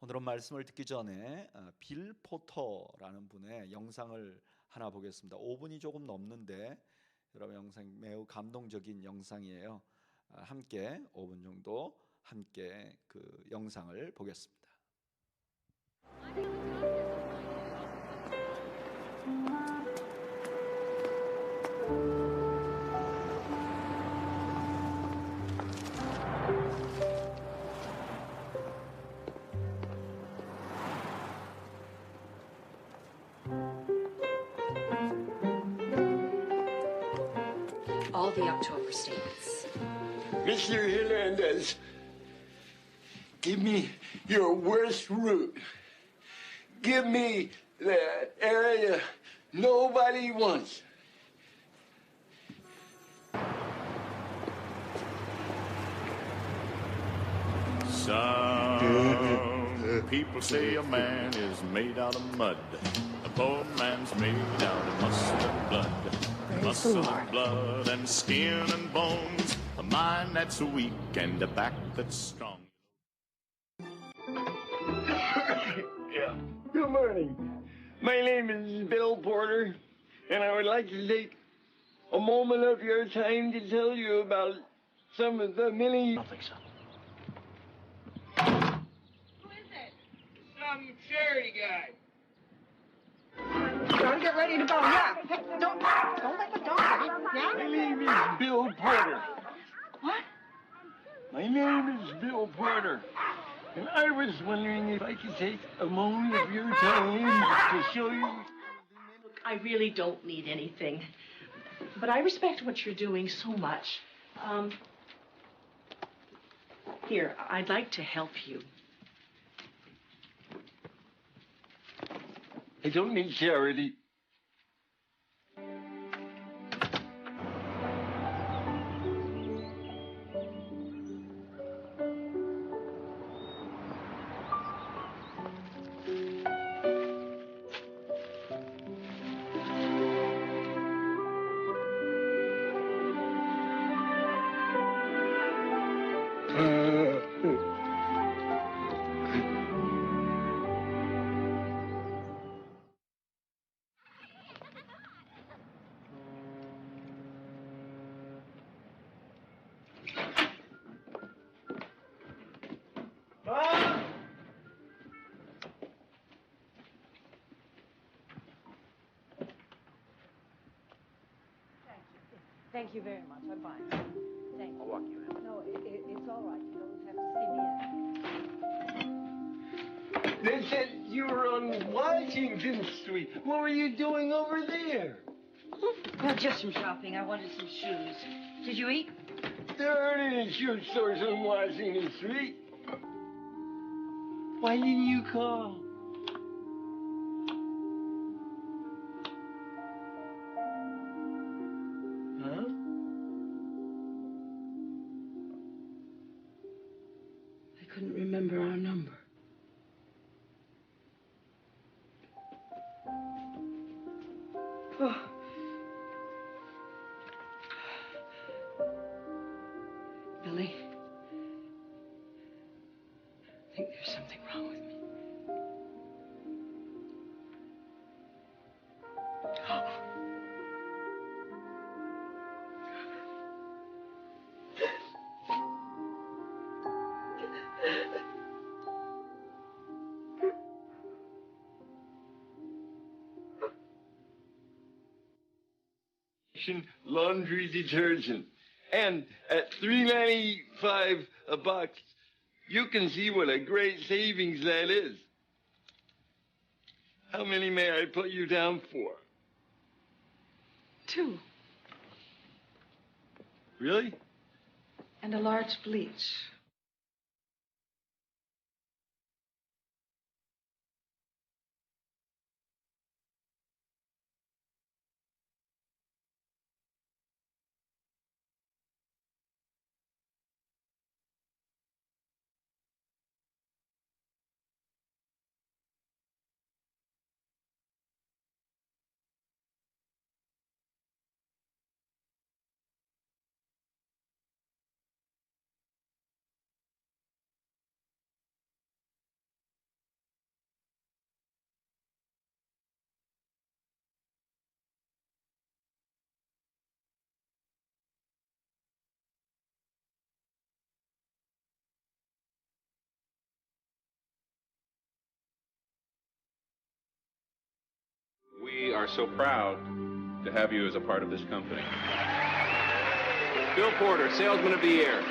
오늘은 말씀을 듣기 전에 빌 포터라는 분의 영상을 하나 보겠습니다. 5분이 조금 넘는데 여러분 영상 매우 감동적인 영상이에요. 함께 5분 정도 함께 그 영상을 보겠습니다. All the October states. Mr. Hernandez, give me your worst route. Give me that area nobody wants. Some people say a man is made out of mud. A poor man's made out of muscle and blood. Muscle and blood and skin and bones. A mind that's weak and a back that's strong. Yeah. Good morning. My name is Bill Porter, and I would like to take a moment of your time to tell you about some of the many. I don't think so. Who is it? Some charity guy. Don't get ready to go. Yeah. Hey, don't let the dog. Yeah. My name is Bill Porter. What? My name is Bill Porter. And I was wondering if I could take a moment of your time to show you. I really don't need anything, but I respect what you're doing so much. Here, I'd like to help you. I don't need charity. Thank you very much. I'm fine. Thank you. I'll walk you in. No, it's all right. You don't have to see me in. They said you were on Washington Street. What were you doing over there? Well, just some shopping. I wanted some shoes. Did you eat? There aren't any shoe stores on Washington Street. Why didn't you call? Huh? I couldn't remember our number. Oh. Billy, I think there's something wrong with me. Laundry detergent. And at $3.95 a box, you can see what a great savings that is. How many may I put you down for? 2. Really? And a large bleach. are so proud to have you as a part of this company. Bill Porter, Salesman of the Year.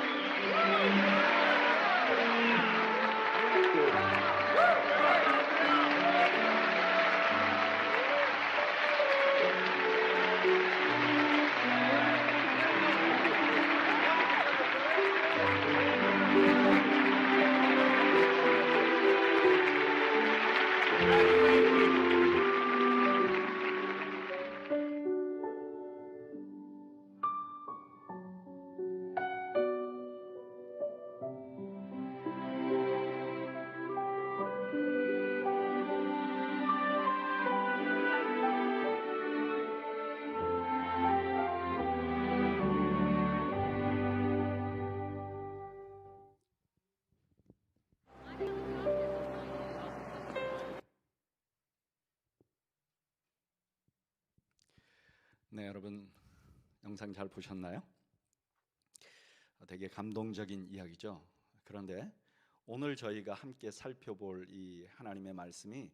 네, 여러분 영상 잘 보셨나요? 되게 감동적인 이야기죠. 그런데 오늘 저희가 함께 살펴볼 이 하나님의 말씀이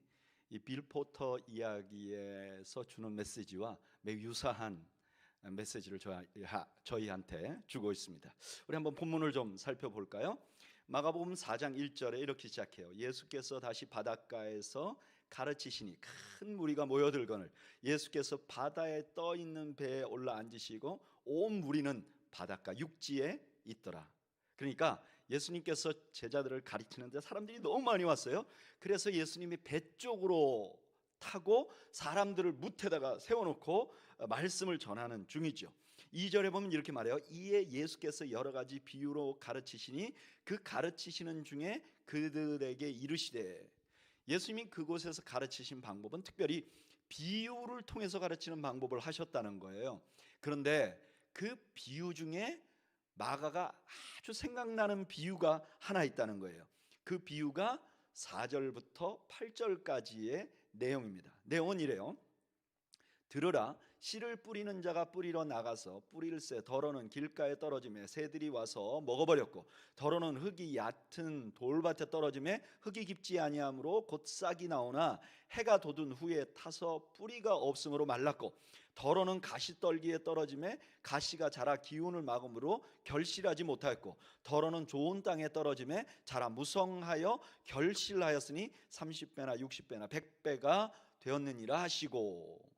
이 빌 포터 이야기에서 주는 메시지와 매우 유사한 메시지를 저희한테 주고 있습니다. 우리 한번 본문을 좀 살펴볼까요? 마가복음 4장 1절에 이렇게 시작해요. 예수께서 다시 바닷가에서 가르치시니 큰 무리가 모여들거늘 예수께서 바다에 떠 있는 배에 올라 앉으시고 온 무리는 바닷가 육지에 있더라. 그러니까 예수님께서 제자들을 가르치는데 사람들이 너무 많이 왔어요. 그래서 예수님이 배 쪽으로 타고 사람들을 무태다가 세워놓고 말씀을 전하는 중이죠. 2절에 보면 이렇게 말해요. 이에 예수께서 여러 가지 비유로 가르치시니 그 가르치시는 중에 그들에게 이르시되, 예수님이 그곳에서 가르치신 방법은 특별히 비유를 통해서 가르치는 방법을 하셨다는 거예요. 그런데 그 비유 중에 마가가 아주 생각나는 비유가 하나 있다는 거예요. 그 비유가 4절부터 8절까지의 내용입니다. 내용은 이래요. 들으라, 씨를 뿌리는 자가 뿌리러 나가서 뿌릴새 더러는 길가에 떨어지매 새들이 와서 먹어버렸고, 더러는 흙이 얕은 돌밭에 떨어지매 흙이 깊지 아니하므로 곧 싹이 나오나 해가 돋은 후에 타서 뿌리가 없으므로 말랐고, 더러는 가시떨기에 떨어지매 가시가 자라 기운을 막음으로 결실하지 못하였고, 더러는 좋은 땅에 떨어지매 자라 무성하여 결실하였으니 30배나 60배나 100배가 되었느니라 하시고.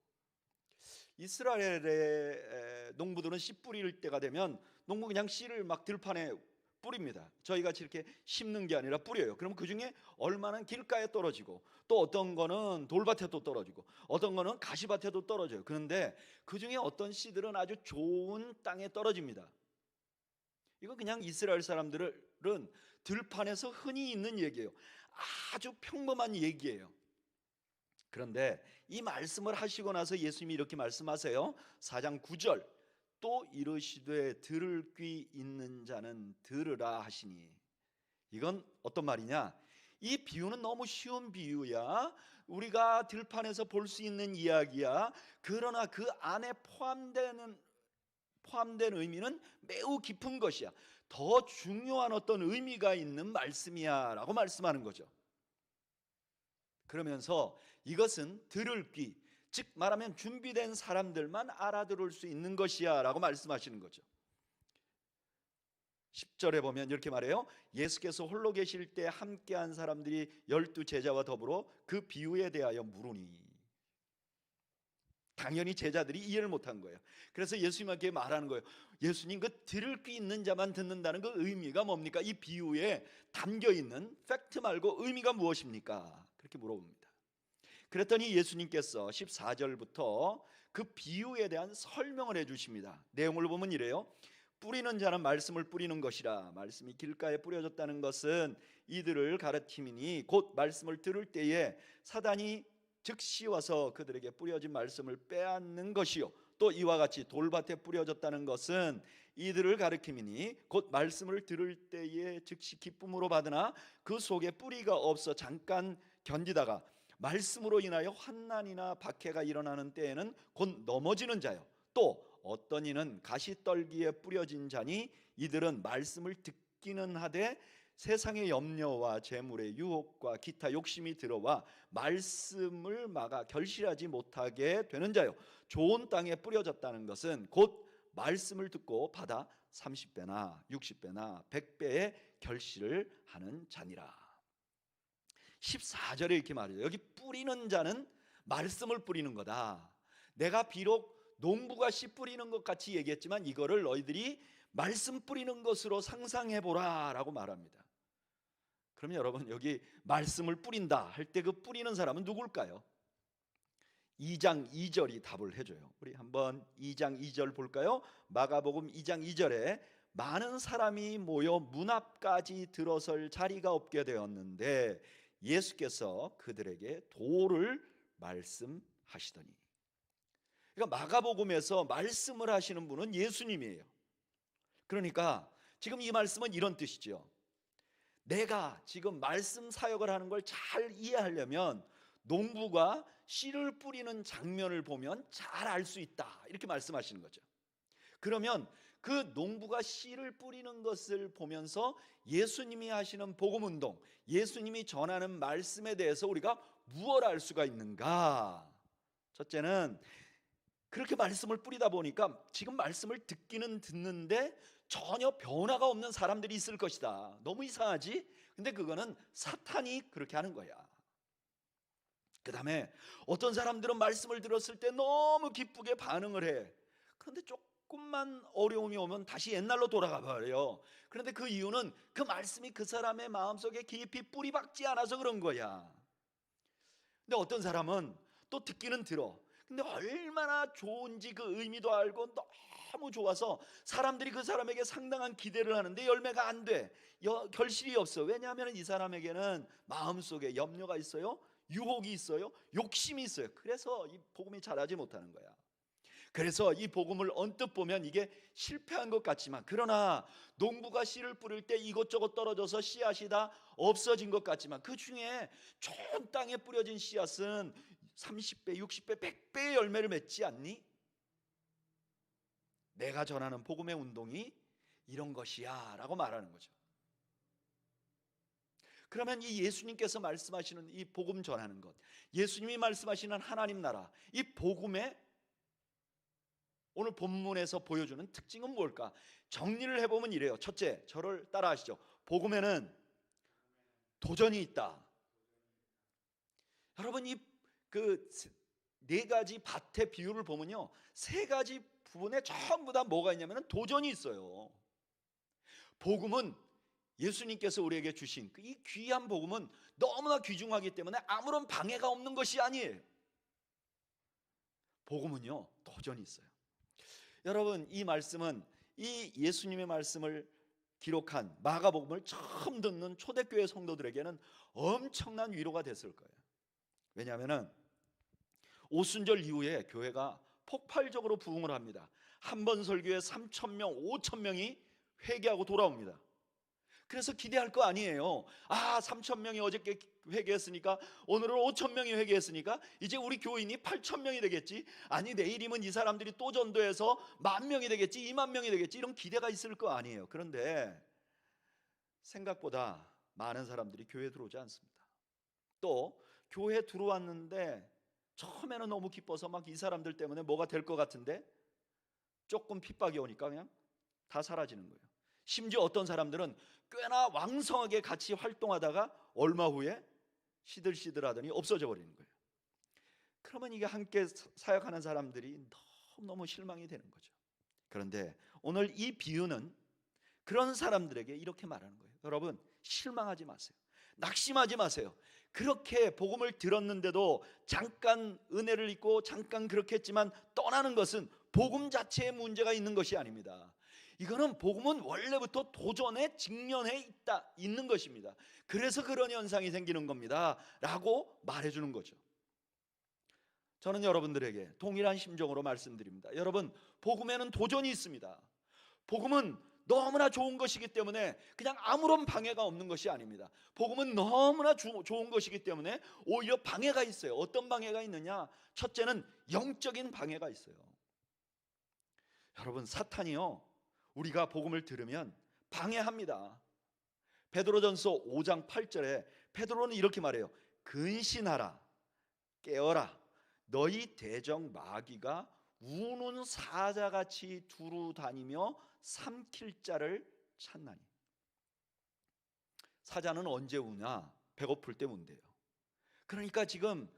이스라엘의 농부들은 씨 뿌릴 때가 되면 농부 그냥 씨를 막 들판에 뿌립니다. 저희같이 이렇게 심는 게 아니라 뿌려요. 그럼 그 중에 얼마는 길가에 떨어지고, 또 어떤 거는 돌밭에도 떨어지고, 어떤 거는 가시밭에도 떨어져요. 그런데 그 중에 어떤 씨들은 아주 좋은 땅에 떨어집니다. 이거 그냥 이스라엘 사람들은 들판에서 흔히 있는 얘기예요. 아주 평범한 얘기예요. 그런데 이 말씀을 하시고 나서 예수님이 이렇게 말씀하세요. 4장 9절, 또 이르시되 들을 귀 있는 자는 들으라 하시니. 이건 어떤 말이냐? 이 비유는 너무 쉬운 비유야. 우리가 들판에서 볼 수 있는 이야기야. 그러나 그 안에 포함된 의미는 매우 깊은 것이야. 더 중요한 어떤 의미가 있는 말씀이야 라고 말씀하는 거죠. 그러면서 이것은 들을 귀, 즉 말하면 준비된 사람들만 알아들을 수 있는 것이야 라고 말씀하시는 거죠. 10절에 보면 이렇게 말해요. 예수께서 홀로 계실 때 함께한 사람들이 12 제자와 더불어 그 비유에 대하여 물으니. 당연히 제자들이 이해를 못한 거예요. 그래서 예수님께 말하는 거예요. 예수님, 그 들을 귀 있는 자만 듣는다는 그 의미가 뭡니까? 이 비유에 담겨있는 팩트 말고 의미가 무엇입니까? 그렇게 물어봅니다. 그랬더니 예수님께서 14절부터 그 비유에 대한 설명을 해주십니다. 내용을 보면 이래요. 뿌리는 자는 말씀을 뿌리는 것이라. 말씀이 길가에 뿌려졌다는 것은 이들을 가르침이니 곧 말씀을 들을 때에 사단이 즉시 와서 그들에게 뿌려진 말씀을 빼앗는 것이요, 또 이와 같이 돌밭에 뿌려졌다는 것은 이들을 가르침이니 곧 말씀을 들을 때에 즉시 기쁨으로 받으나 그 속에 뿌리가 없어 잠깐 견디다가 말씀으로 인하여 환난이나 박해가 일어나는 때에는 곧 넘어지는 자요, 또 어떤 이는 가시떨기에 뿌려진 자니 이들은 말씀을 듣기는 하되 세상의 염려와 재물의 유혹과 기타 욕심이 들어와 말씀을 막아 결실하지 못하게 되는 자요, 좋은 땅에 뿌려졌다는 것은 곧 말씀을 듣고 받아 30배나 60배나 100배의 결실을 하는 자니라. 14절에 이렇게 말해요. 여기 뿌리는 자는 말씀을 뿌리는 거다. 내가 비록 농부가 씨 뿌리는 것 같이 얘기했지만 이거를 너희들이 말씀 뿌리는 것으로 상상해보라 라고 말합니다. 그러면 여러분, 여기 말씀을 뿌린다 할 때 그 뿌리는 사람은 누굴까요? 2장 2절이 답을 해줘요. 우리 한번 2장 2절 볼까요? 마가복음 2장 2절에 많은 사람이 모여 문 앞까지 들어설 자리가 없게 되었는데 예수께서 그들에게 도를 말씀하시더니. 그러니까 마가복음에서 말씀을 하시는 분은 예수님이에요. 그러니까 지금 이 말씀은 이런 뜻이죠. 내가 지금 말씀 사역을 하는 걸 잘 이해하려면 농부가 씨를 뿌리는 장면을 보면 잘 알 수 있다, 이렇게 말씀하시는 거죠. 그러면 그 농부가 씨를 뿌리는 것을 보면서 예수님이 하시는 복음운동, 예수님이 전하는 말씀에 대해서 우리가 무엇을 알 수가 있는가? 첫째는 그렇게 말씀을 뿌리다 보니까 지금 말씀을 듣기는 듣는데 전혀 변화가 없는 사람들이 있을 것이다. 너무 이상하지? 근데 그거는 사탄이 그렇게 하는 거야. 그 다음에 어떤 사람들은 말씀을 들었을 때 너무 기쁘게 반응을 해. 그런데 조금만 어려움이 오면 다시 옛날로 돌아가 버려요. 그런데 그 이유는 그 말씀이 그 사람의 마음속에 깊이 뿌리 박지 않아서 그런 거야. 근데 어떤 사람은 또 듣기는 들어. 근데 얼마나 좋은지 그 의미도 알고 너무 좋아서 사람들이 그 사람에게 상당한 기대를 하는데 열매가 안 돼. 결실이 없어. 왜냐하면 이 사람에게는 마음속에 염려가 있어요, 유혹이 있어요, 욕심이 있어요. 그래서 이 복음이 자라지 못하는 거야. 그래서 이 복음을 언뜻 보면 이게 실패한 것 같지만, 그러나 농부가 씨를 뿌릴 때 이것저것 떨어져서 씨앗이 다 없어진 것 같지만 그 중에 좋은 땅에 뿌려진 씨앗은 30배, 60배, 100배의 열매를 맺지 않니? 내가 전하는 복음의 운동이 이런 것이야 라고 말하는 거죠. 그러면 이 예수님께서 말씀하시는 이 복음 전하는 것, 예수님이 말씀하시는 하나님 나라, 이 복음의 오늘 본문에서 보여주는 특징은 뭘까? 정리를 해보면 이래요. 첫째, 저를 따라하시죠. 복음에는 도전이 있다. 여러분, 이 그 네 가지 밭의 비유를 보면요, 세 가지 부분에 전부 다 뭐가 있냐면 도전이 있어요. 복음은 예수님께서 우리에게 주신 이 귀한 복음은 너무나 귀중하기 때문에 아무런 방해가 없는 것이 아니에요. 복음은요, 도전이 있어요. 여러분, 이 말씀은 이 예수님의 말씀을 기록한 마가복음을 처음 듣는 초대교회 성도들에게는 엄청난 위로가 됐을 거예요. 왜냐하면 오순절 이후에 교회가 폭발적으로 부흥을 합니다. 한 번 설교에 3,000명, 5,000명이 회개하고 돌아옵니다. 그래서 기대할 거 아니에요. 3,000명이 어저께 회개했으니까 오늘은 5,000명이 회개했으니까 이제 우리 교인이 8,000명이 되겠지. 아니, 내일이면 이 사람들이 또 전도해서 10,000명이 되겠지, 20,000명이 되겠지, 이런 기대가 있을 거 아니에요. 그런데 생각보다 많은 사람들이 교회에 들어오지 않습니다. 또 교회에 들어왔는데 처음에는 너무 기뻐서 막 이 사람들 때문에 뭐가 될 것 같은데 조금 핍박이 오니까 그냥 다 사라지는 거예요. 심지어 어떤 사람들은 꽤나 왕성하게 같이 활동하다가 얼마 후에 시들시들하더니 없어져 버리는 거예요. 그러면 이게 함께 사역하는 사람들이 너무너무 실망이 되는 거죠. 그런데 오늘 이 비유는 그런 사람들에게 이렇게 말하는 거예요. 여러분, 실망하지 마세요. 낙심하지 마세요. 그렇게 복음을 들었는데도 잠깐 은혜를 잊고 잠깐 그렇게 했지만 떠나는 것은 복음 자체에 문제가 있는 것이 아닙니다. 이거는 복음은 원래부터 도전에 직면해 있는 것입니다. 그래서 그런 현상이 생기는 겁니다 라고 말해주는 거죠. 저는 여러분들에게 동일한 심정으로 말씀드립니다. 여러분, 복음에는 도전이 있습니다. 복음은 너무나 좋은 것이기 때문에 그냥 아무런 방해가 없는 것이 아닙니다. 복음은 너무나 좋은 것이기 때문에 오히려 방해가 있어요. 어떤 방해가 있느냐? 첫째는 영적인 방해가 있어요. 여러분, 사탄이요, 우리가 복음을 들으면 방해합니다. 베드로전서 5장 8절에 베드로는 이렇게 말해요. 근신하라, 깨어라. 너희 대적 마귀가 우는 사자같이 두루 다니며 삼킬 자를 찾나니. 사자는 언제 우냐? 배고플 때 운대요. 그러니까 지금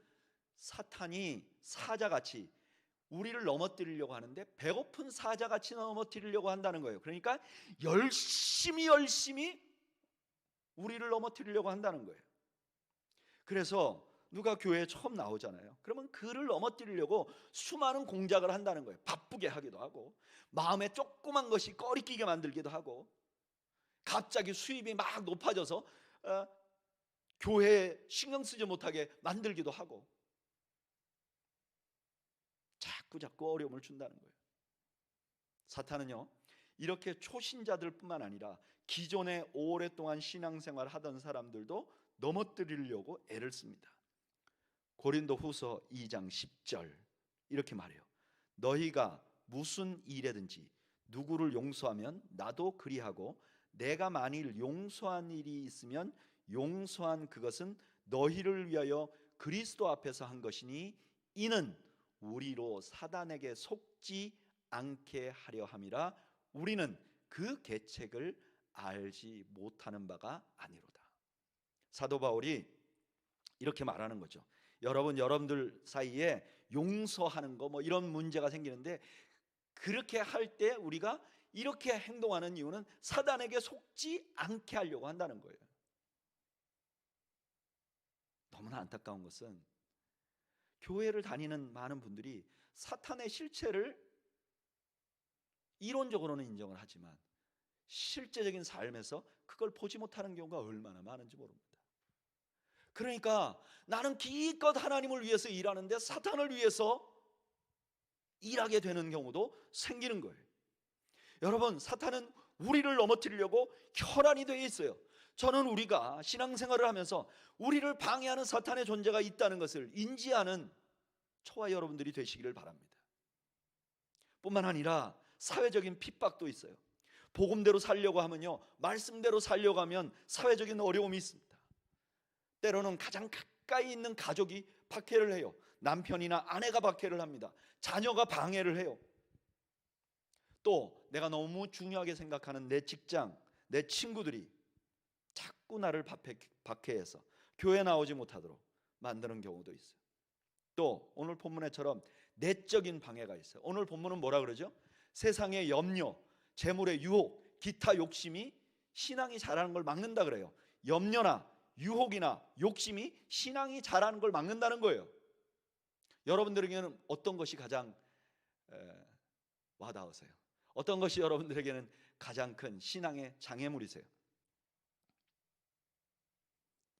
사탄이 사자같이 우리를 넘어뜨리려고 하는데 배고픈 사자같이 넘어뜨리려고 한다는 거예요. 그러니까 열심히 우리를 넘어뜨리려고 한다는 거예요. 그래서 누가 교회에 처음 나오잖아요. 그러면 그를 넘어뜨리려고 수많은 공작을 한다는 거예요. 바쁘게 하기도 하고, 마음에 조그만 것이 꺼리끼게 만들기도 하고, 갑자기 수입이 막 높아져서 교회에 신경 쓰지 못하게 만들기도 하고, 자꾸 어려움을 준다는 거예요. 사탄은요, 이렇게 초신자들 뿐만 아니라 기존에 오랫동안 신앙생활 하던 사람들도 넘어뜨리려고 애를 씁니다. 고린도 후서 2장 10절 이렇게 말해요. 너희가 무슨 일에든지 누구를 용서하면 나도 그리하고, 내가 만일 용서한 일이 있으면 용서한 그것은 너희를 위하여 그리스도 앞에서 한 것이니 이는 우리로 사단에게 속지 않게 하려 함이라. 우리는 그 계책을 알지 못하는 바가 아니로다. 사도 바울이 이렇게 말하는 거죠. 여러분들 사이에 용서하는 거 뭐 이런 문제가 생기는데, 그렇게 할 때 우리가 이렇게 행동하는 이유는 사단에게 속지 않게 하려고 한다는 거예요. 너무나 안타까운 것은 교회를 다니는 많은 분들이 사탄의 실체를 이론적으로는 인정을 하지만 실제적인 삶에서 그걸 보지 못하는 경우가 얼마나 많은지 모릅니다. 그러니까 나는 기껏 하나님을 위해서 일하는데 사탄을 위해서 일하게 되는 경우도 생기는 거예요. 여러분, 사탄은 우리를 넘어뜨리려고 혈안이 되어 있어요. 저는 우리가 신앙생활을 하면서 우리를 방해하는 사탄의 존재가 있다는 것을 인지하는 저와 여러분들이 되시기를 바랍니다. 뿐만 아니라 사회적인 핍박도 있어요. 복음대로 살려고 하면요, 말씀대로 살려고 하면 사회적인 어려움이 있습니다. 때로는 가장 가까이 있는 가족이 박해를 해요. 남편이나 아내가 박해를 합니다. 자녀가 방해를 해요. 또 내가 너무 중요하게 생각하는 내 직장, 내 친구들이 자꾸 나를 박해해서 교회 나오지 못하도록 만드는 경우도 있어요. 또 오늘 본문에처럼 내적인 방해가 있어요. 오늘 본문은 뭐라 그러죠? 세상의 염려, 재물의 유혹, 기타 욕심이 신앙이 자라는 걸 막는다 그래요. 염려나 유혹이나 욕심이 신앙이 자라는 걸 막는다는 거예요. 여러분들에게는 어떤 것이 가장 와닿으세요? 어떤 것이 여러분들에게는 가장 큰 신앙의 장애물이세요?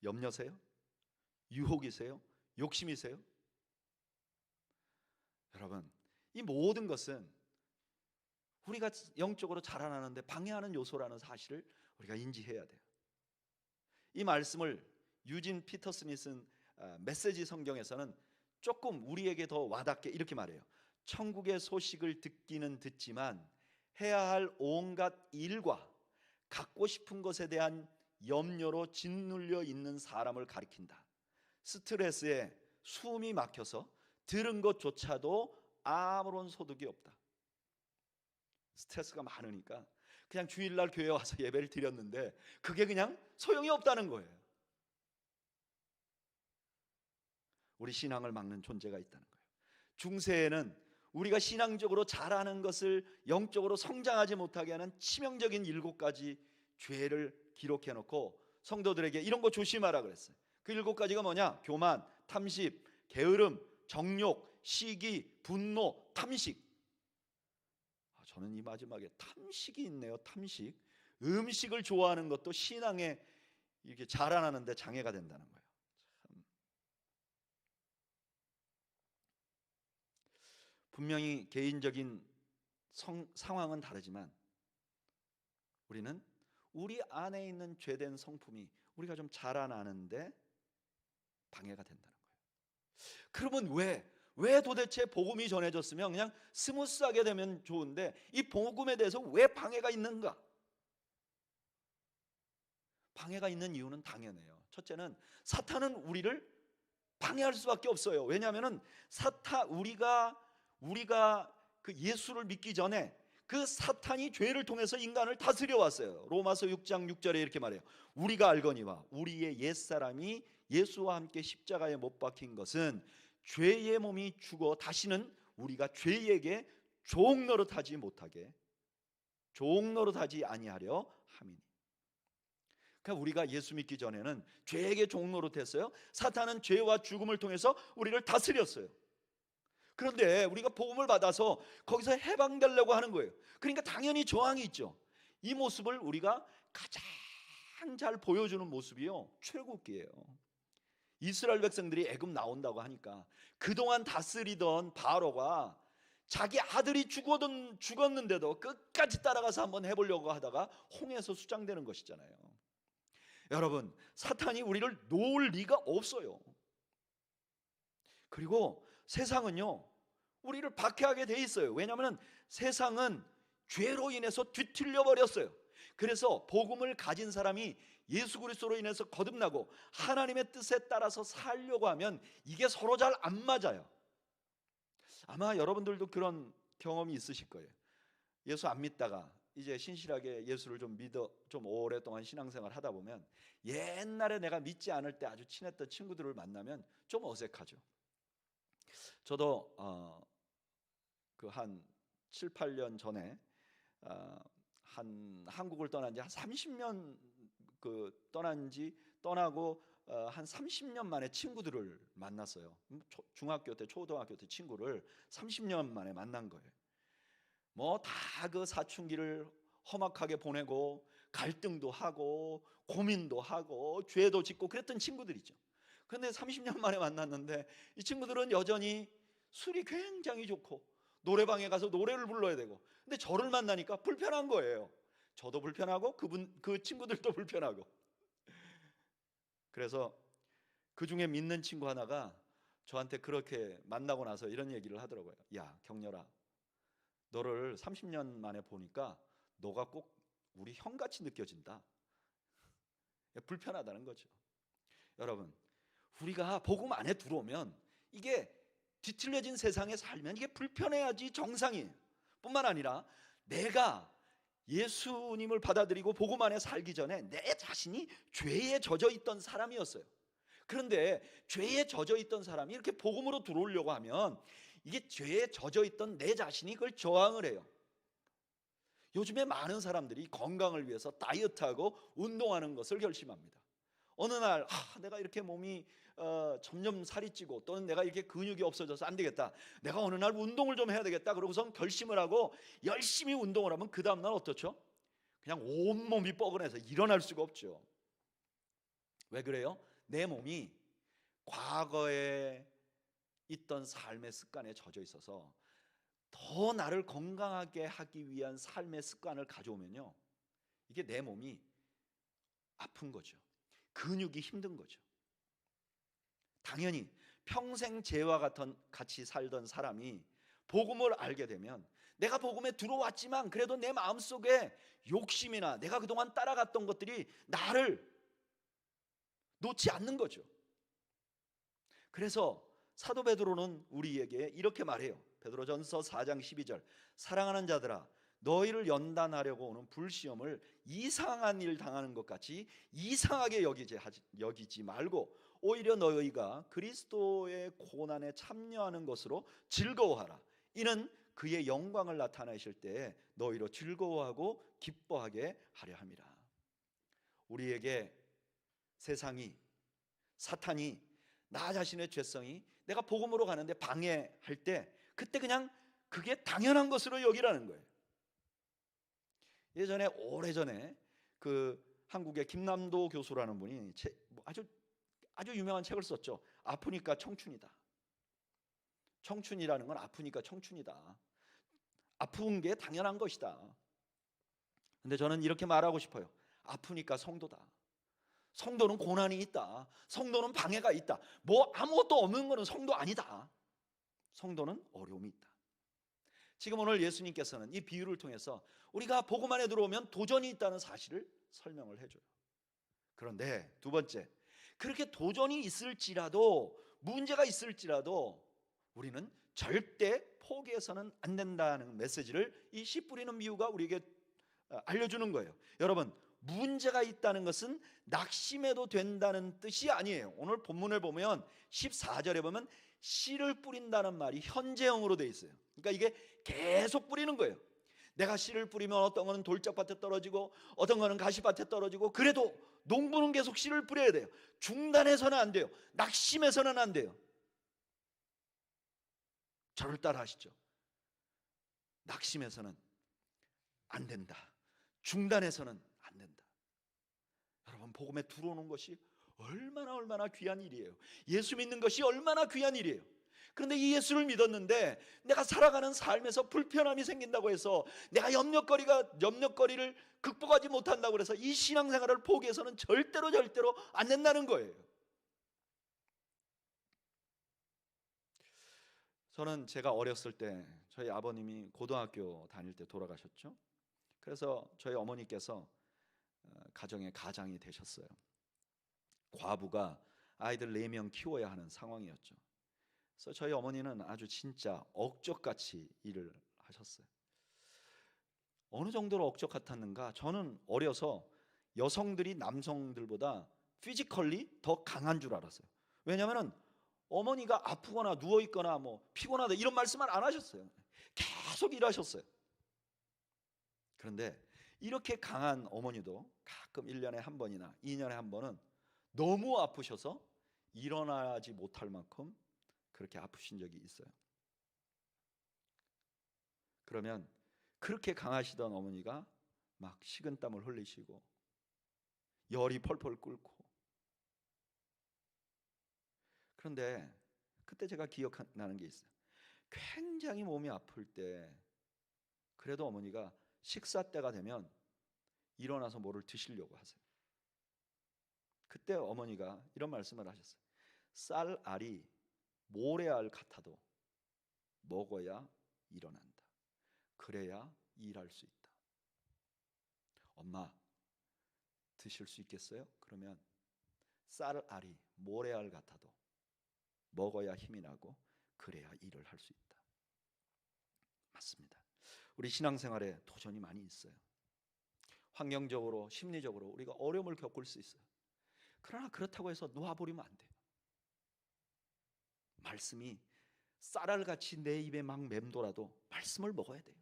염려세요? 유혹이세요? 욕심이세요? 여러분, 이 모든 것은 우리가 영적으로 자라나는데 방해하는 요소라는 사실을 우리가 인지해야 돼요. 이 말씀을 유진 피터슨이 쓴 메시지 성경에서는 조금 우리에게 더 와닿게 이렇게 말해요. 천국의 소식을 듣기는 듣지만 해야 할 온갖 일과 갖고 싶은 것에 대한 염려로 짓눌려 있는 사람을 가리킨다. 스트레스에 숨이 막혀서 들은 것조차도 아무런 소득이 없다. 스트레스가 많으니까 그냥 주일날 교회 와서 예배를 드렸는데 그게 그냥 소용이 없다는 거예요. 우리 신앙을 막는 존재가 있다는 거예요. 중세에는 우리가 신앙적으로 잘하는 것을 영적으로 성장하지 못하게 하는 치명적인 7가지 죄를 기록해 놓고 성도들에게 이런 거 조심하라 그랬어요. 그 7가지가 뭐냐? 교만, 탐심, 게으름, 정욕, 시기, 분노, 탐식. 저는 이 마지막에 탐식이 있네요. 탐식. 음식을 좋아하는 것도 신앙에 이렇게 자라나는데 장애가 된다는 거예요. 참. 분명히 개인적인 상황은 다르지만 우리는 우리 안에 있는 죄된 성품이 우리가 좀 자라나는데 방해가 된다는 거예요. 그러면 왜 도대체 복음이 전해졌으면 그냥 스무스하게 되면 좋은데 이 복음에 대해서 왜 방해가 있는가? 방해가 있는 이유는 당연해요. 첫째는 사탄은 우리를 방해할 수밖에 없어요. 왜냐하면 우리가 그 예수를 믿기 전에 그 사탄이 죄를 통해서 인간을 다스려 왔어요. 로마서 6장 6절에 이렇게 말해요. 우리가 알거니와 우리의 옛사람이 예수와 함께 십자가에 못 박힌 것은 죄의 몸이 죽어 다시는 우리가 죄에게 종노릇하지 못하게 종노릇하지 아니하려 함이니. 그러니까 우리가 예수 믿기 전에는 죄에게 종노릇했어요. 사탄은 죄와 죽음을 통해서 우리를 다스렸어요. 그런데 우리가 복음을 받아서 거기서 해방되려고 하는 거예요. 그러니까 당연히 저항이 있죠. 이 모습을 우리가 가장 잘 보여주는 모습이요, 출애굽기예요. 이스라엘 백성들이 애굽 나온다고 하니까 그동안 다스리던 바로가 자기 아들이 죽었는데도 끝까지 따라가서 한번 해보려고 하다가 홍해에서 수장되는 것이잖아요. 여러분, 사탄이 우리를 놓을 리가 없어요. 그리고 세상은요, 우리를 박해하게 돼 있어요. 왜냐하면 세상은 죄로 인해서 뒤틀려 버렸어요. 그래서 복음을 가진 사람이 예수 그리스도로 인해서 거듭나고 하나님의 뜻에 따라서 살려고 하면 이게 서로 잘 안 맞아요. 아마 여러분들도 그런 경험이 있으실 거예요. 예수 안 믿다가 이제 신실하게 예수를 좀 오랫동안 신앙생활 하다 보면 옛날에 내가 믿지 않을 때 아주 친했던 친구들을 만나면 좀 어색하죠. 저도 그 한 7, 8년 전에 한국을 떠난 지 한 30년 떠나고 한 30년 만에 친구들을 만났어요. 중학교 때, 초등학교 때 친구를 30년 만에 만난 거예요. 뭐 다 그 사춘기를 험악하게 보내고 갈등도 하고 고민도 하고 죄도 짓고 그랬던 친구들이죠. 그런데 30년 만에 만났는데 이 친구들은 여전히 술이 굉장히 좋고 노래방에 가서 노래를 불러야 되고, 근데 저를 만나니까 불편한 거예요. 저도 불편하고 그 친구들도 불편하고. 그래서 그 중에 믿는 친구 하나가 저한테 그렇게 만나고 나서 이런 얘기를 하더라고요. 야, 경렬아, 너를 30년 만에 보니까 너가 꼭 우리 형같이 느껴진다. 불편하다는 거죠. 여러분, 우리가 복음 안에 들어오면 이게 뒤틀려진 세상에 살면 이게 불편해야지 정상이에요. 뿐만 아니라 내가 예수님을 받아들이고 복음 안에 살기 전에 내 자신이 죄에 젖어 있던 사람이었어요. 그런데 죄에 젖어 있던 사람이 이렇게 복음으로 들어오려고 하면 이게 죄에 젖어 있던 내 자신이 그걸 저항을 해요. 요즘에 많은 사람들이 건강을 위해서 다이어트하고 운동하는 것을 결심합니다. 어느 날 내가 이렇게 몸이 점점 살이 찌고 또는 내가 이렇게 근육이 없어져서 안 되겠다, 내가 어느 날 운동을 좀 해야 되겠다 그러고선 결심을 하고 열심히 운동을 하면 그 다음날 어떻죠? 그냥 온몸이 뻐근해서 일어날 수가 없죠. 왜 그래요? 내 몸이 과거에 있던 삶의 습관에 젖어 있어서 더 나를 건강하게 하기 위한 삶의 습관을 가져오면요, 이게 내 몸이 아픈 거죠. 근육이 힘든 거죠. 당연히 평생 죄와 같이 살던 사람이 복음을 알게 되면 내가 복음에 들어왔지만 그래도 내 마음속에 욕심이나 내가 그동안 따라갔던 것들이 나를 놓지 않는 거죠. 그래서 사도 베드로는 우리에게 이렇게 말해요. 베드로전서 4장 12절, 사랑하는 자들아, 너희를 연단하려고 오는 불시험을 이상한 일 당하는 것 같이 이상하게 여기지 말고 오히려 너희가 그리스도의 고난에 참여하는 것으로 즐거워하라. 이는 그의 영광을 나타내실 때에 너희로 즐거워하고 기뻐하게 하려 함이라. 우리에게 세상이, 사탄이, 나 자신의 죄성이 내가 복음으로 가는데 방해할 때 그때 그냥 그게 당연한 것으로 여기라는 거예요. 예전에 오래전에 그 한국의 김남도 교수라는 분이 아주 유명한 책을 썼죠. 아프니까 청춘이다. 청춘이라는 건 아프니까 청춘이다. 아픈 게 당연한 것이다. 근데 저는 이렇게 말하고 싶어요. 아프니까 성도다. 성도는 고난이 있다. 성도는 방해가 있다. 뭐 아무것도 없는 것은 성도 아니다. 성도는 어려움이 있다. 지금 오늘 예수님께서는 이 비유를 통해서 우리가 복음 안에 들어오면 도전이 있다는 사실을 설명을 해줘요. 그런데 두 번째, 그렇게 도전이 있을지라도, 문제가 있을지라도 우리는 절대 포기해서는 안 된다는 메시지를 이 씨 뿌리는 비유가 우리에게 알려주는 거예요. 여러분, 문제가 있다는 것은 낙심해도 된다는 뜻이 아니에요. 오늘 본문을 보면 14절에 보면 씨를 뿌린다는 말이 현재형으로 되어 있어요. 그러니까 이게 계속 뿌리는 거예요. 내가 씨를 뿌리면 어떤 거는 돌짝밭에 떨어지고 어떤 거는 가시밭에 떨어지고, 그래도 농부는 계속 씨를 뿌려야 돼요. 중단해서는 안 돼요. 낙심해서는 안 돼요. 저를 따라 하시죠. 낙심해서는 안 된다. 중단해서는 안 된다. 여러분, 복음에 들어오는 것이 얼마나 귀한 일이에요. 예수 믿는 것이 얼마나 귀한 일이에요. 그런데 이 예수를 믿었는데 내가 살아가는 삶에서 불편함이 생긴다고 해서, 내가 염려거리를 극복하지 못한다고 해서 이 신앙생활을 포기해서는 절대로 안 된다는 거예요. 저는 제가 어렸을 때 저희 아버님이 고등학교 다닐 때 돌아가셨죠. 그래서 저희 어머니께서 가정의 가장이 되셨어요. 과부가 아이들 4명 키워야 하는 상황이었죠. 그래서 저희 어머니는 아주 진짜 억적같이 일을 하셨어요. 어느 정도로 억적 같았는가? 저는 어려서 여성들이 남성들보다 피지컬리 더 강한 줄 알았어요. 왜냐하면 어머니가 아프거나 누워있거나 뭐 피곤하다 이런 말씀을 안 하셨어요. 계속 일하셨어요. 그런데 이렇게 강한 어머니도 가끔 1년에 한 번이나 2년에 한 번은 너무 아프셔서 일어나지 못할 만큼 그렇게 아프신 적이 있어요. 그러면 그렇게 강하시던 어머니가 막 식은땀을 흘리시고 열이 펄펄 끓고, 그런데 그때 제가 기억나는 게 있어요. 굉장히 몸이 아플 때 그래도 어머니가 식사 때가 되면 일어나서 뭐를 드시려고 하세요. 그때 어머니가 이런 말씀을 하셨어요. 쌀알이 모래알 같아도 먹어야 일어난다. 그래야 일할 수 있다. 엄마, 드실 수 있겠어요? 그러면 쌀알이 모래알 같아도 먹어야 힘이 나고 그래야 일을 할 수 있다. 맞습니다. 우리 신앙생활에 도전이 많이 있어요. 환경적으로, 심리적으로 우리가 어려움을 겪을 수 있어요. 그러나 그렇다고 해서 놓아버리면 안 돼요. 말씀이 쌀알같이 내 입에 막 맴돌아도 말씀을 먹어야 돼요.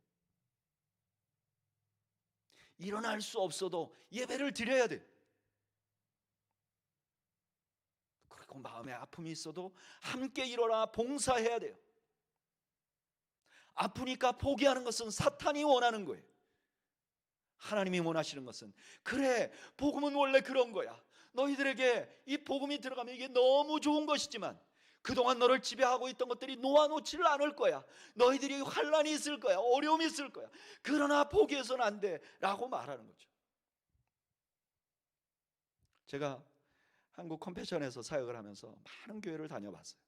일어날 수 없어도 예배를 드려야 돼요. 그리고 마음에 아픔이 있어도 함께 일어나 봉사해야 돼요. 아프니까 포기하는 것은 사탄이 원하는 거예요. 하나님이 원하시는 것은, 그래, 복음은 원래 그런 거야. 너희들에게 이 복음이 들어가면 이게 너무 좋은 것이지만 그동안 너를 지배하고 있던 것들이 놓아놓지를 않을 거야. 너희들이 환난이 있을 거야. 어려움이 있을 거야. 그러나 포기해서는 안 돼 라고 말하는 거죠. 제가 한국 컴패션에서 사역을 하면서 많은 교회를 다녀봤어요.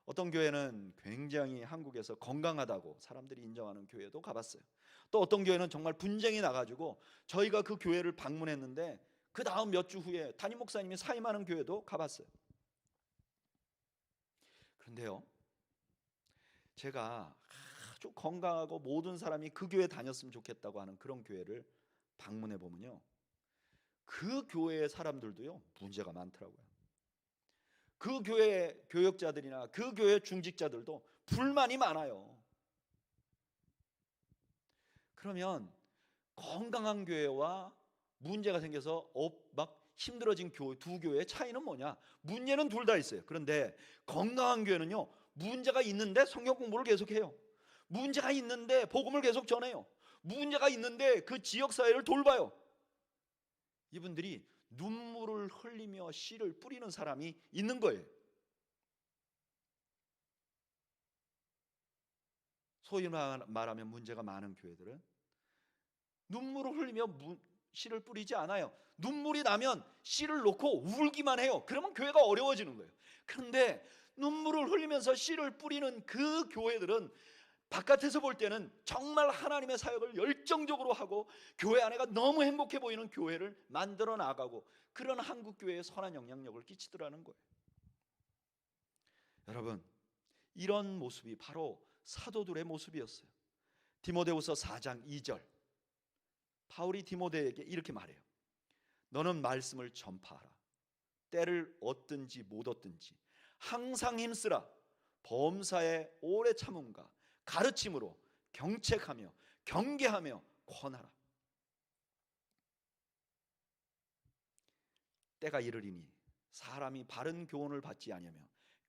어떤 교회는 굉장히 한국에서 건강하다고 사람들이 인정하는 교회도 가봤어요. 또 어떤 교회는 정말 분쟁이 나가지고 저희가 그 교회를 방문했는데 그 다음 몇 주 후에 담임 목사님이 사임하는 교회도 가봤어요. 그런데요, 제가 아주 건강하고 모든 사람이 그 교회 다녔으면 좋겠다고 하는 그런 교회를 방문해 보면요, 그 교회의 사람들도요 문제가 많더라고요. 그 교회 교역자들이나 그 교회 중직자들도 불만이 많아요. 그러면 건강한 교회와 문제가 생겨서 막 힘들어진 두 교회의 차이는 뭐냐? 문제는 둘 다 있어요. 그런데 건강한 교회는요, 문제가 있는데 성경 공부를 계속해요. 문제가 있는데 복음을 계속 전해요. 문제가 있는데 그 지역사회를 돌봐요. 이분들이 눈물을 흘리며 씨를 뿌리는 사람이 있는 거예요. 소위 말하면 문제가 많은 교회들은 눈물을 흘리며 씨를 뿌리지 않아요. 눈물이 나면 씨를 놓고 울기만 해요. 그러면 교회가 어려워지는 거예요. 그런데 눈물을 흘리면서 씨를 뿌리는 그 교회들은 바깥에서 볼 때는 정말 하나님의 사역을 열정적으로 하고 교회 안에가 너무 행복해 보이는 교회를 만들어 나가고 그런 한국 교회에 선한 영향력을 끼치더라는 거예요. 여러분, 이런 모습이 바로 사도들의 모습이었어요. 디모데후서 4장 2절, 바울이 디모데에게 이렇게 말해요. 너는 말씀을 전파하라. 때를 얻든지 못 얻든지 항상 힘쓰라. 범사에 오래 참음과 가르침으로 경책하며 경계하며 권하라. 때가 이르리니 사람이 바른 교훈을 받지 아니하며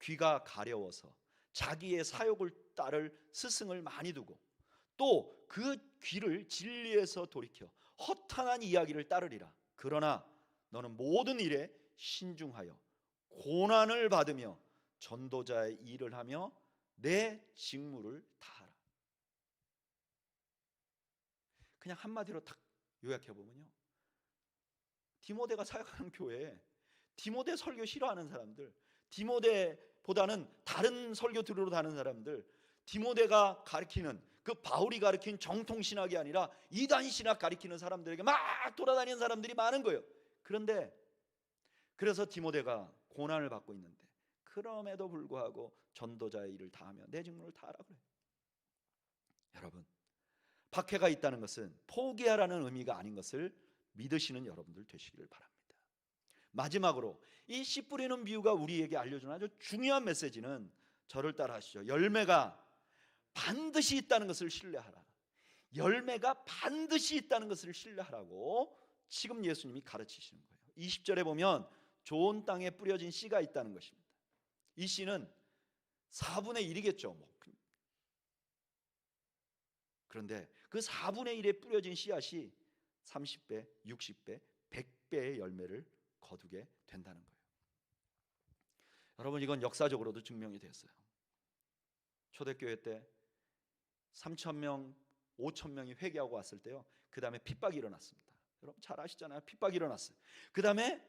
귀가 가려워서 자기의 사욕을 따를 스승을 많이 두고 또 그 귀를 진리에서 돌이켜 허탄한 이야기를 따르리라. 그러나 너는 모든 일에 신중하여 고난을 받으며 전도자의 일을 하며 내 직무를 다하라. 그냥 한마디로 딱 요약해 보면요, 디모데가 사역하는 교회에 디모데 설교 싫어하는 사람들, 디모데보다는 다른 설교 들으러 다는 사람들, 디모데가 가르치는 그 바울이 가르친 정통신학이 아니라 이단신학 가르치는 사람들에게 막 돌아다니는 사람들이 많은 거예요. 그래서 디모데가 고난을 받고 있는데 그럼에도 불구하고 전도자의 일을 다하며 내 직무를 다하라 그래요. 여러분, 박해가 있다는 것은 포기하라는 의미가 아닌 것을 믿으시는 여러분들 되시기를 바랍니다. 마지막으로 이 씨 뿌리는 비유가 우리에게 알려주는 아주 중요한 메시지는, 저를 따라 하시죠. 열매가 반드시 있다는 것을 신뢰하라. 열매가 반드시 있다는 것을 신뢰하라고 지금 예수님이 가르치시는 거예요. 20절에 보면 좋은 땅에 뿌려진 씨가 있다는 것입니다. 이 씨는 4분의 1이겠죠. 그런데 그 4분의 1에 뿌려진 씨앗이 30배, 60배, 100배의 열매를 거두게 된다는 거예요. 여러분, 이건 역사적으로도 증명이 됐어요. 초대교회 때 3,000명, 5,000명이 회개하고 왔을 때요, 그 다음에 핍박이 일어났습니다. 여러분 잘 아시잖아요. 핍박이 일어났어요. 그 다음에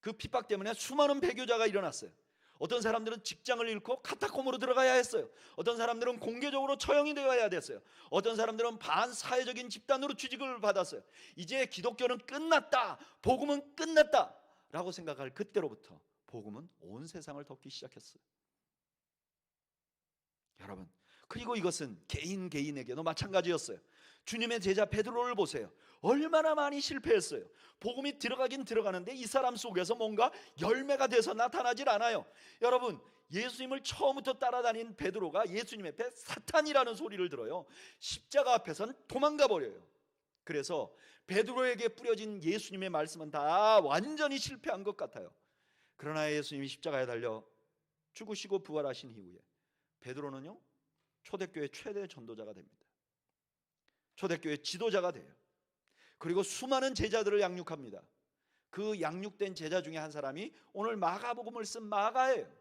그 핍박 때문에 수많은 배교자가 일어났어요. 어떤 사람들은 직장을 잃고 카타콤으로 들어가야 했어요. 어떤 사람들은 공개적으로 처형이 되어야 됐어요. 어떤 사람들은 반사회적인 집단으로 취직을 받았어요. 이제 기독교는 끝났다, 복음은 끝났다 라고 생각할 그때로부터 복음은 온 세상을 덮기 시작했어요. 여러분, 그리고 이것은 개인에게도 마찬가지였어요. 주님의 제자 베드로를 보세요. 얼마나 많이 실패했어요. 복음이 들어가긴 들어가는데 이 사람 속에서 뭔가 열매가 돼서 나타나질 않아요. 여러분, 예수님을 처음부터 따라다닌 베드로가 예수님 앞에 사탄이라는 소리를 들어요. 십자가 앞에서는 도망가 버려요. 그래서 베드로에게 뿌려진 예수님의 말씀은 다 완전히 실패한 것 같아요. 그러나 예수님이 십자가에 달려 죽으시고 부활하신 이후에 베드로는요, 초대교회 최대 전도자가 됩니다. 초대교회 지도자가 돼요. 그리고 수많은 제자들을 양육합니다. 그 양육된 제자 중에 한 사람이 오늘 마가복음을 쓴 마가예요.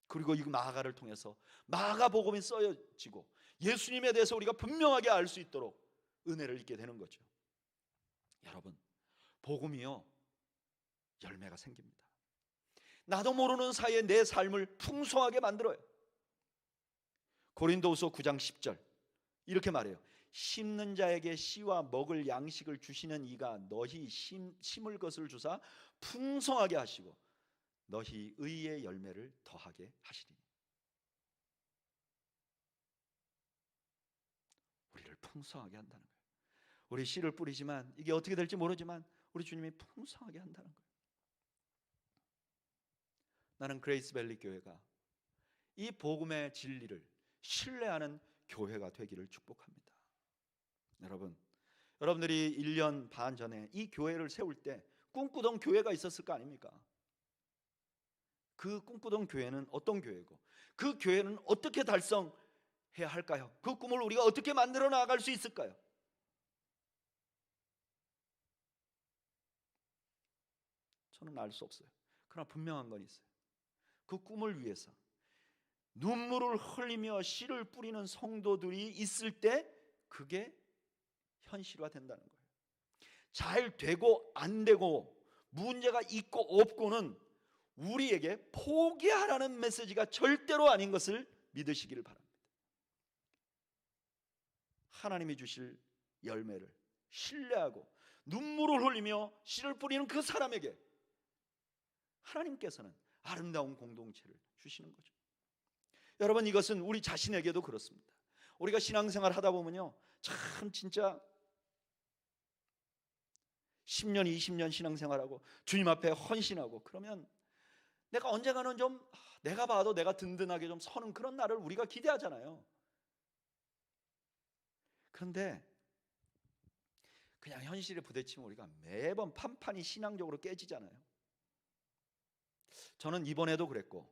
그리고 이 마가를 통해서 마가복음이 써지고 예수님에 대해서 우리가 분명하게 알 수 있도록 은혜를 입게 되는 거죠. 여러분, 복음이요, 열매가 생깁니다. 나도 모르는 사이에 내 삶을 풍성하게 만들어요. 고린도후서 9장 10절 이렇게 말해요. 심는 자에게 씨와 먹을 양식을 주시는 이가 너희 심을 것을 주사 풍성하게 하시고 너희 의의 열매를 더하게 하시리니. 우리를 풍성하게 한다는 거예요. 우리 씨를 뿌리지만 이게 어떻게 될지 모르지만 우리 주님이 풍성하게 한다는 거예요. 나는 그레이스밸리 교회가 이 복음의 진리를 신뢰하는 교회가 되기를 축복합니다. 여러분들이 1년 반 전에 이 교회를 세울 때 꿈꾸던 교회가 있었을 거 아닙니까? 그 꿈꾸던 교회는 어떤 교회고 그 교회는 어떻게 달성해야 할까요? 그 꿈을 우리가 어떻게 만들어 나갈 수 있을까요? 저는 알 수 없어요. 그러나 분명한 건 있어요. 그 꿈을 위해서 눈물을 흘리며 씨를 뿌리는 성도들이 있을 때 그게 현실화된다는 거예요. 잘 되고 안 되고 문제가 있고 없고는 우리에게 포기하라는 메시지가 절대로 아닌 것을 믿으시기를 바랍니다. 하나님이 주실 열매를 신뢰하고 눈물을 흘리며 씨를 뿌리는 그 사람에게 하나님께서는 아름다운 공동체를 주시는 거죠. 여러분, 이것은 우리 자신에게도 그렇습니다. 우리가 신앙생활 하다 보면요, 참 진짜 10년 20년 신앙생활하고 주님 앞에 헌신하고 그러면 내가 언젠가는 좀 내가 봐도 내가 든든하게 좀 서는 그런 날을 우리가 기대하잖아요. 그런데 그냥 현실에 부딪히면 우리가 매번 판판이 신앙적으로 깨지잖아요. 저는 이번에도 그랬고,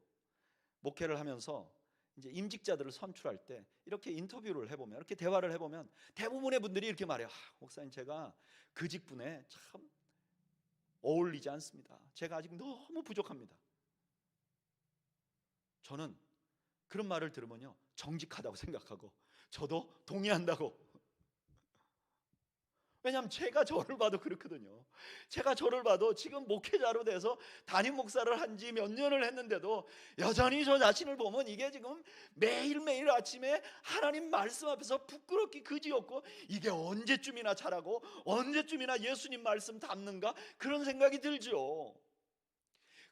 목회를 하면서 이제 임직자들을 선출할 때 이렇게 인터뷰를 해보면, 이렇게 대화를 해보면 대부분의 분들이 이렇게 말해요. 목사님, 제가 그 직분에 참 어울리지 않습니다. 제가 아직 너무 부족합니다. 저는 그런 말을 들으면요, 정직하다고 생각하고 저도 동의한다고. 왜냐하면 제가 저를 봐도 그렇거든요. 제가 저를 봐도 지금 목회자로 돼서 담임 목사를 한 지 몇 년을 했는데도 여전히 저 자신을 보면 이게 지금 매일매일 아침에 하나님 말씀 앞에서 부끄럽기 그지없고, 이게 언제쯤이나 잘하고 언제쯤이나 예수님 말씀 담는가, 그런 생각이 들죠.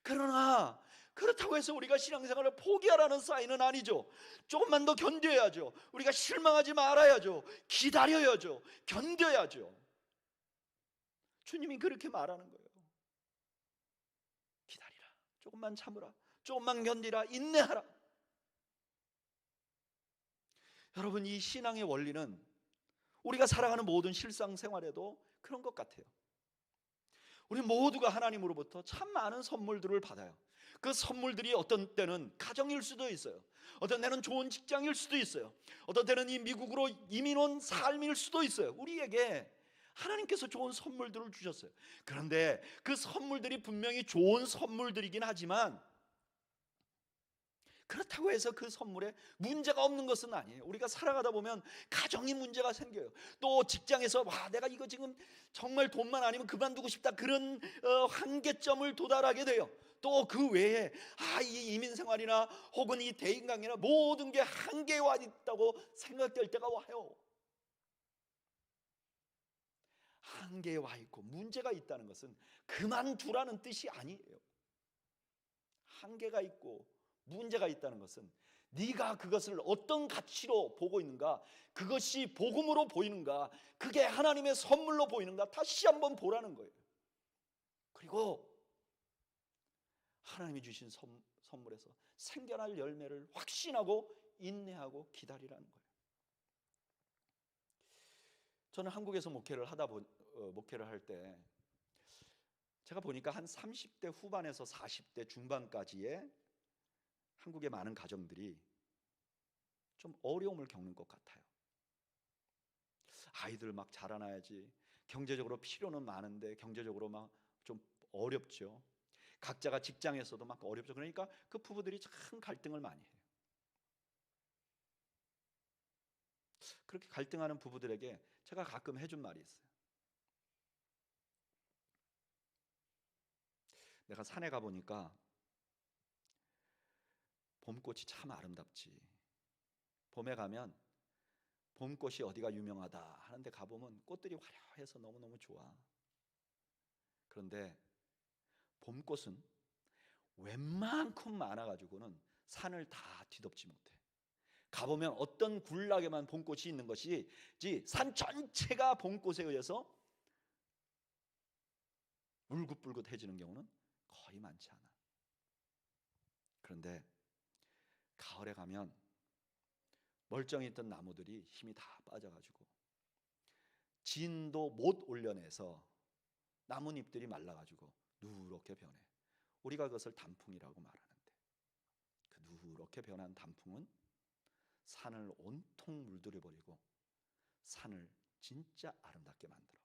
그러나 그렇다고 해서 우리가 신앙생활을 포기하라는 사인은 아니죠. 조금만 더 견뎌야죠. 우리가 실망하지 말아야죠. 기다려야죠. 견뎌야죠. 주님이 그렇게 말하는 거예요. 기다리라, 조금만 참으라, 조금만 견디라, 인내하라. 여러분, 이 신앙의 원리는 우리가 살아가는 모든 실상생활에도 그런 것 같아요. 우리 모두가 하나님으로부터 참 많은 선물들을 받아요. 그 선물들이 어떤 때는 가정일 수도 있어요. 어떤 때는 좋은 직장일 수도 있어요. 어떤 때는 이 미국으로 이민 온 삶일 수도 있어요. 우리에게 하나님께서 좋은 선물들을 주셨어요. 그런데 그 선물들이 분명히 좋은 선물들이긴 하지만 그렇다고 해서 그 선물에 문제가 없는 것은 아니에요. 우리가 살아가다 보면 가정이 문제가 생겨요. 또 직장에서 내가 이거 지금 정말 돈만 아니면 그만두고 싶다, 그런 한계점을 도달하게 돼요. 또 그 외에 이 이민생활이나 혹은 이 대인관계나 모든 게 한계에 와 있다고 생각될 때가 와요. 한계에 와 있고 문제가 있다는 것은 그만두라는 뜻이 아니에요. 한계가 있고 문제가 있다는 것은 네가 그것을 어떤 가치로 보고 있는가, 그것이 복음으로 보이는가, 그게 하나님의 선물로 보이는가, 다시 한번 보라는 거예요. 그리고 하나님이 주신 선물에서 생겨날 열매를 확신하고 인내하고 기다리라는 거예요. 저는 한국에서 목회를 할 때 제가 보니까 한 30대 후반에서 40대 중반까지의 한국의 많은 가정들이 좀 어려움을 겪는 것 같아요. 아이들 막 자라나야지, 경제적으로 필요는 많은데 경제적으로 막 좀 어렵죠. 각자가 직장에서도 막 어렵죠. 그러니까 그 부부들이 참 갈등을 많이 해요. 그렇게 갈등하는 부부들에게 제가 가끔 해준 말이 있어요. 내가 산에 가보니까 봄꽃이 참 아름답지. 봄에 가면 봄꽃이 어디가 유명하다 하는데 가보면 꽃들이 화려해서 너무너무 좋아. 그런데 봄꽃은 웬만큼 많아가지고는 산을 다 뒤덮지 못해. 가보면 어떤 군락에만 봄꽃이 있는 것이지 산 전체가 봄꽃에 의해서 울긋불긋해지는 경우는 거의 많지 않아. 그런데 가을에 가면 멀쩡히 있던 나무들이 힘이 다 빠져가지고 진도 못 올려내서 나뭇잎들이 말라가지고 누렇게 변해. 우리가 그것을 단풍이라고 말하는데, 그 누렇게 변한 단풍은 산을 온통 물들여버리고 산을 진짜 아름답게 만들어.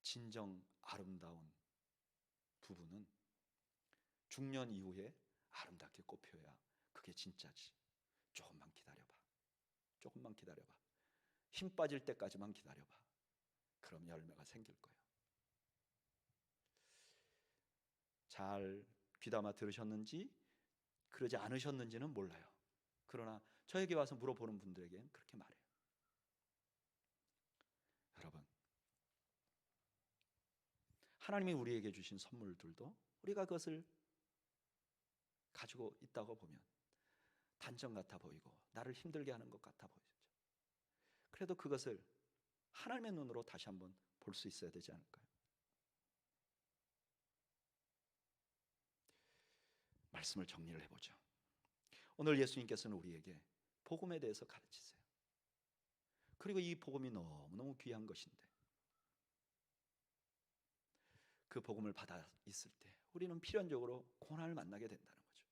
진정 아름다운 부부는 중년 이후에 아름답게 꽃피어야 그게 진짜지. 조금만 기다려봐. 조금만 기다려봐. 힘 빠질 때까지만 기다려봐. 그럼 열매가 생길 거야. 잘 귀담아 들으셨는지 그러지 않으셨는지는 몰라요. 그러나 저에게 와서 물어보는 분들에게는 그렇게 말해요. 여러분, 하나님이 우리에게 주신 선물들도 우리가 그것을 가지고 있다고 보면 단점 같아 보이고 나를 힘들게 하는 것 같아 보이죠. 그래도 그것을 하나님의 눈으로 다시 한번 볼 수 있어야 되지 않을까요? 말씀을 정리를 해보죠. 오늘 예수님께서는 우리에게 복음에 대해서 가르치세요. 그리고 이 복음이 너무너무 귀한 것인데 그 복음을 받아 있을 때 우리는 필연적으로 고난을 만나게 된다는 거죠.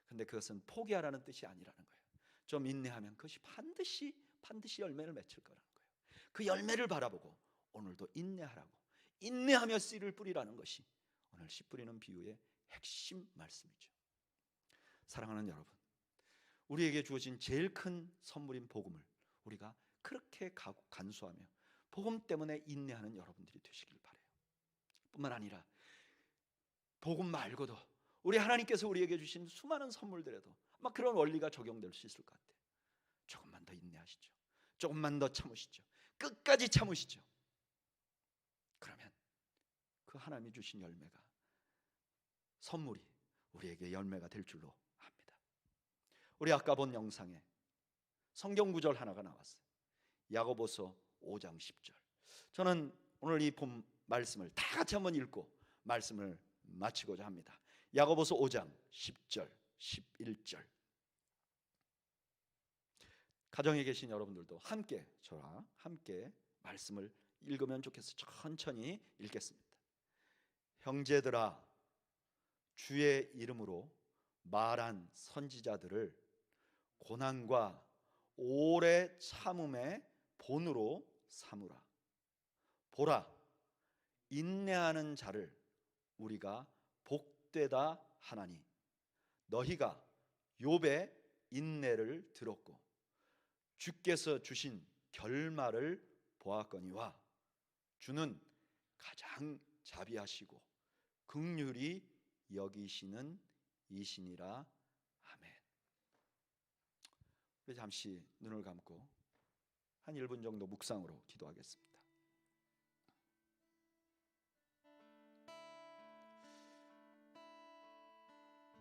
그런데 그것은 포기하라는 뜻이 아니라는 거예요. 좀 인내하면 그것이 반드시 열매를 맺힐 거라는 거예요. 그 열매를 바라보고 오늘도 인내하라고, 인내하며 씨를 뿌리라는 것이 오늘 씨 뿌리는 비유의 핵심 말씀이죠. 사랑하는 여러분, 우리에게 주어진 제일 큰 선물인 복음을 우리가 그렇게 간수하며 복음 때문에 인내하는 여러분들이 되시길 바라요. 뿐만 아니라 복음 말고도 우리 하나님께서 우리에게 주신 수많은 선물들에도 아마 그런 원리가 적용될 수 있을 것 같아요. 조금만 더 인내하시죠. 조금만 더 참으시죠. 끝까지 참으시죠. 그러면 그 하나님이 주신 열매가, 선물이 우리에게 열매가 될 줄로 압니다. 우리 아까 본 영상에 성경 구절 하나가 나왔어요. 야고보서 5장 10절. 저는 오늘 이 본 말씀을 다 같이 한번 읽고 말씀을 마치고자 합니다. 야고보서 5장 10절, 11절. 가정에 계신 여러분들도 함께 저와 함께 말씀을 읽으면 좋겠어요. 천천히 읽겠습니다. 형제들아, 주의 이름으로 말한 선지자들을 고난과 오래 참음의 본으로 삼으라. 보라, 인내하는 자를 우리가 복되다 하나니 너희가 욥의 인내를 들었고 주께서 주신 결말을 보았거니와 주는 가장 자비하시고 긍휼히 여기시는 이시니라. 아멘. 우리 잠시 눈을 감고 한 1분 정도 묵상으로 기도하겠습니다.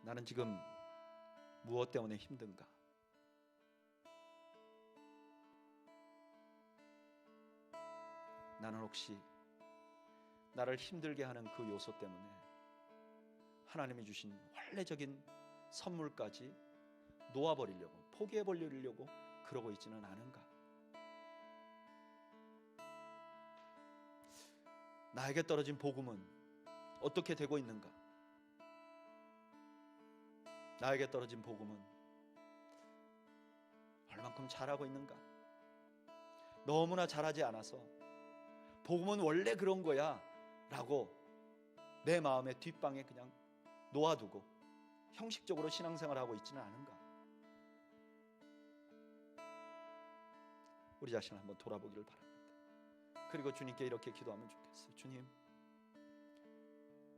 나는 지금 무엇 때문에 힘든가? 나는 혹시 나를 힘들게 하는 그 요소 때문에 하나님이 주신 원래적인 선물까지 놓아버리려고, 포기해버리려고 그러고 있지는 않은가? 나에게 떨어진 복음은 어떻게 되고 있는가? 나에게 떨어진 복음은 얼만큼 잘하고 있는가? 너무나 잘하지 않아서 복음은 원래 그런 거야 라고 내 마음의 뒷방에 그냥 놓아두고 형식적으로 신앙생활하고 있지는 않은가? 우리 자신을 한번 돌아보기를 바랍니다. 그리고 주님께 이렇게 기도하면 좋겠어요. 주님,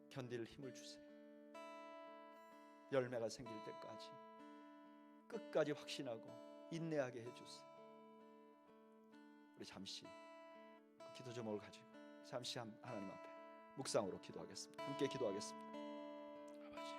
견딜 힘을 주세요. 열매가 생길 때까지 끝까지 확신하고 인내하게 해주세요. 우리 잠시 기도 제목을 가지고 잠시 하나님 앞에 묵상으로 기도하겠습니다. 함께 기도하겠습니다. 아버지,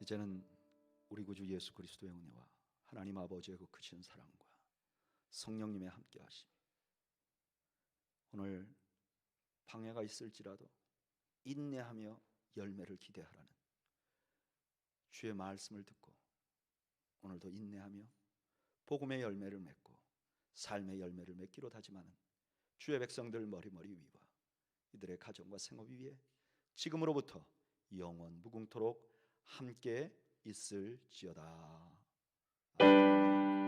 이제는 우리 구주 예수 그리스도의 은혜와 하나님 아버지의 그 크신 사랑과 성령님의 함께하심, 오늘 방해가 있을지라도 인내하며 열매를 기대하라는 주의 말씀을 듣고 오늘도 인내하며 복음의 열매를 맺고 삶의 열매를 맺기로 다짐하는 주의 백성들 머리머리 위와 이들의 가정과 생업 위에 지금으로부터 영원 무궁토록 함께 있을지어다. 아멘.